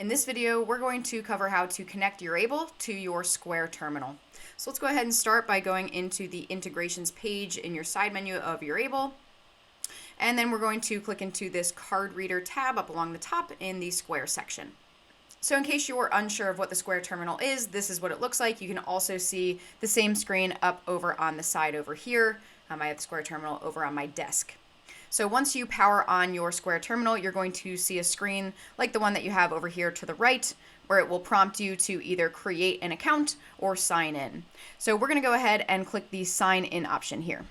In this video, we're going to cover how to connect your Able to your Square terminal. So let's go ahead and start by going into the integrations page in your side menu of your Able. And then we're going to click into this card reader tab up along the top in the Square section. So in case you're unsure of what the Square terminal is, this is what it looks like. You can also see the same screen up over on the side over here. I have the Square terminal over on my desk. So once you power on your Square terminal, you're going to see a screen like the one that you have over here to the right, where it will prompt you to either create an account or sign in. So we're going to go ahead and click the sign in option here.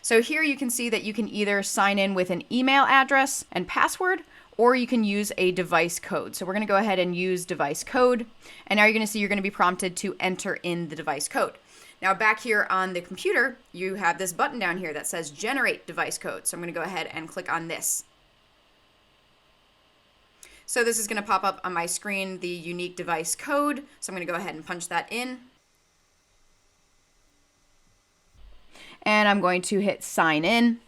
So here you can see that you can either sign in with an email address and password, or you can use a device code. So we're going to go ahead and use device code. And now you're going to see you're going to be prompted to enter in the device code. Now back here on the computer, you have this button down here that says generate device code. So I'm going to go ahead and click on this. So this is going to pop up on my screen, the unique device code. So I'm going to go ahead and punch that in. And I'm going to hit sign in.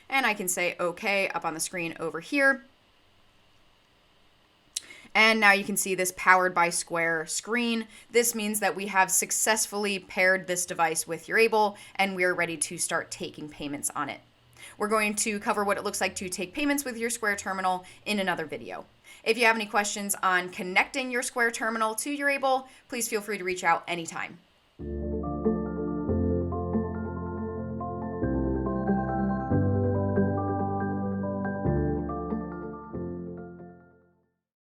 And I can say OK up on the screen over here. And now you can see this powered by Square screen. This means that we have successfully paired this device with your Able, and we're ready to start taking payments on it. We're going to cover what it looks like to take payments with your Square terminal in another video. If you have any questions on connecting your Square terminal to your Able, please feel free to reach out anytime.